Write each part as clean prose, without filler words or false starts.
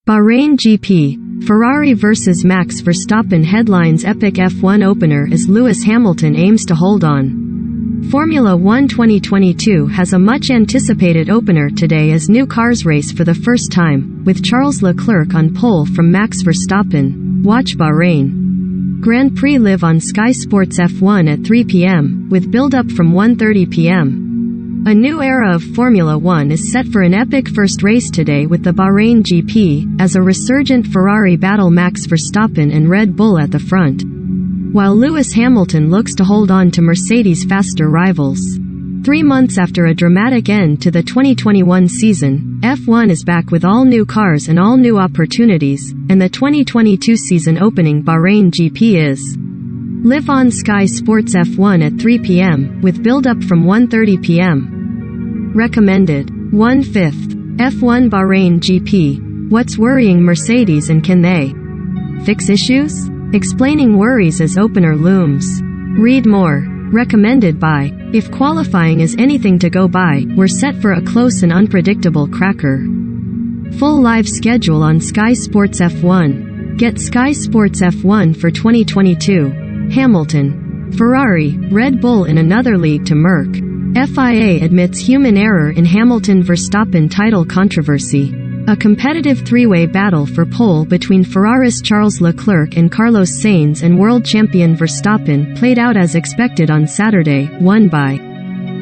Bahrain GP, Ferrari vs Max Verstappen headlines epic F1 opener as Lewis Hamilton aims to hold on. Formula 1 2022 has a much-anticipated opener today as new cars race for the first time, with Charles Leclerc on pole from Max Verstappen. Watch Bahrain Grand Prix live on Sky Sports F1 at 3 p.m., with build-up from 1:30 p.m. A new era of Formula 1 is set for an epic first race today with the Bahrain GP, as a resurgent Ferrari battle Max Verstappen and Red Bull at the front, while Lewis Hamilton looks to hold on to Mercedes' faster rivals. 3 months after a dramatic end to the 2021 season, F1 is back with all new cars and all new opportunities, and the 2022 season opening Bahrain GP is live on Sky Sports F1 at 3 p.m., with build-up from 1:30 p.m. Recommended. 1/5. F1 Bahrain GP. What's worrying Mercedes and can they fix issues? Explaining worries as opener looms. Read more. Recommended by. If qualifying is anything to go by, we're set for a close and unpredictable cracker. Full live schedule on Sky Sports F1. Get Sky Sports F1 for 2022. Hamilton, Ferrari, Red Bull in another league to Merc. FIA admits human error in Hamilton-Verstappen title controversy. A competitive three-way battle for pole between Ferrari's Charles Leclerc and Carlos Sainz and world champion Verstappen played out as expected on Saturday, won by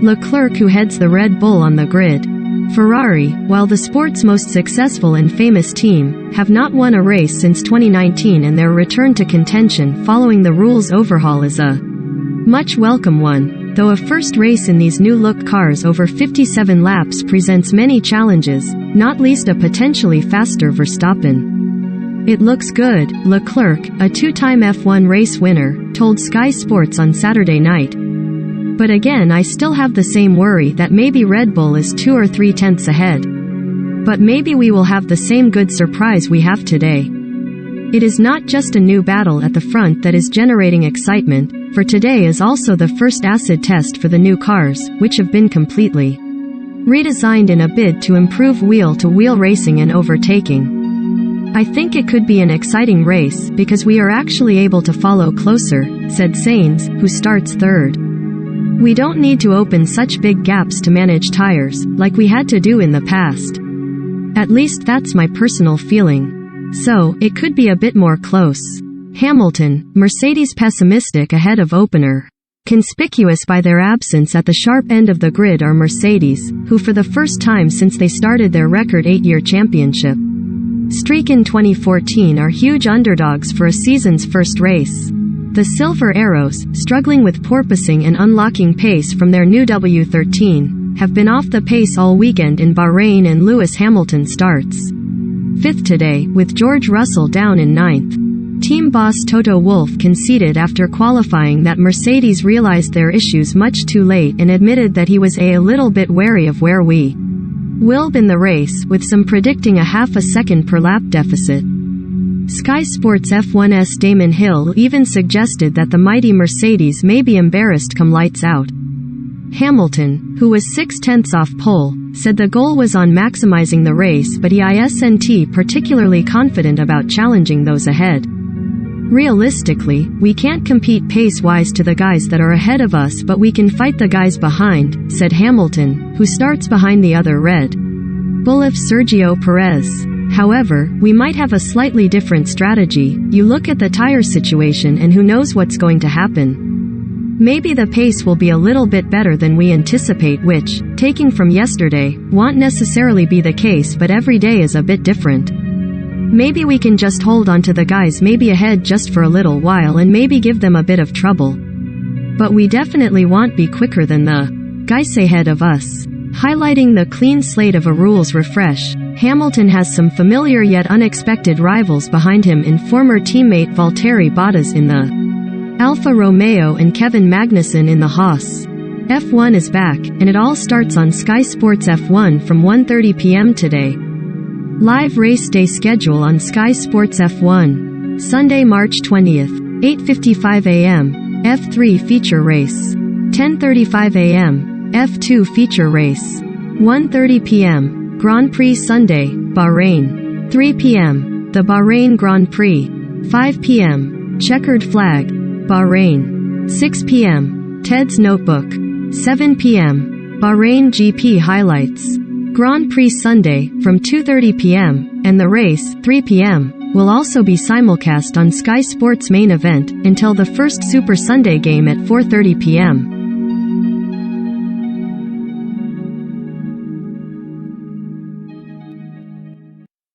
Leclerc, who heads the Red Bull on the grid. Ferrari, while the sport's most successful and famous team, have not won a race since 2019, and their return to contention following the rules overhaul is a much welcome one, though a first race in these new-look cars over 57 laps presents many challenges, not least a potentially faster Verstappen. It looks good, Leclerc, a two-time F1 race winner, told Sky Sports on Saturday night. But again, I still have the same worry that maybe Red Bull is 2 or 3 tenths ahead. But maybe we will have the same good surprise we have today. It is not just a new battle at the front that is generating excitement, for today is also the first acid test for the new cars, which have been completely redesigned in a bid to improve wheel-to-wheel racing and overtaking. I think it could be an exciting race, because we are actually able to follow closer, said Sainz, who starts third. We don't need to open such big gaps to manage tires, like we had to do in the past. At least that's my personal feeling. So, it could be a bit more close. Hamilton, Mercedes pessimistic ahead of opener. Conspicuous by their absence at the sharp end of the grid are Mercedes, who for the first time since they started their record 8-year championship streak in 2014 are huge underdogs for a season's first race. The Silver Arrows, struggling with porpoising and unlocking pace from their new W13, have been off the pace all weekend in Bahrain, and Lewis Hamilton starts 5th today, with George Russell down in 9th. Team boss Toto Wolff conceded after qualifying that Mercedes realized their issues much too late and admitted that he was a little bit wary of where we will be in the race, with some predicting a half a second per lap deficit. Sky Sports F1's Damon Hill even suggested that the mighty Mercedes may be embarrassed come lights out. Hamilton, who was 6 tenths off pole, said the goal was on maximizing the race, but he isn't particularly confident about challenging those ahead. Realistically, we can't compete pace-wise to the guys that are ahead of us, but we can fight the guys behind, said Hamilton, who starts behind the other Red Bull Sergio Perez. However, we might have a slightly different strategy. You look at the tire situation and who knows what's going to happen. Maybe the pace will be a little bit better than we anticipate, which, taking from yesterday, won't necessarily be the case, but every day is a bit different. Maybe we can just hold on to the guys maybe ahead just for a little while and maybe give them a bit of trouble. But we definitely won't be quicker than the guys ahead of us. Highlighting the clean slate of a rules refresh, Hamilton has some familiar yet unexpected rivals behind him in former teammate Valtteri Bottas in the Alfa Romeo and Kevin Magnussen in the Haas. F1 is back, and it all starts on Sky Sports F1 from 1:30 p.m. today. Live race day schedule on Sky Sports F1. Sunday, March 20th, 8:55 a.m., F3 feature race. 10:35 a.m., F2 feature race. 1:30 p.m., Grand Prix Sunday, Bahrain. 3 p.m. The Bahrain Grand Prix. 5 p.m. Checkered Flag. Bahrain. 6 p.m. Ted's Notebook. 7 p.m. Bahrain GP Highlights. Grand Prix Sunday, from 2:30 p.m., and the race, 3 p.m., will also be simulcast on Sky Sports main event, until the first Super Sunday game at 4:30 p.m.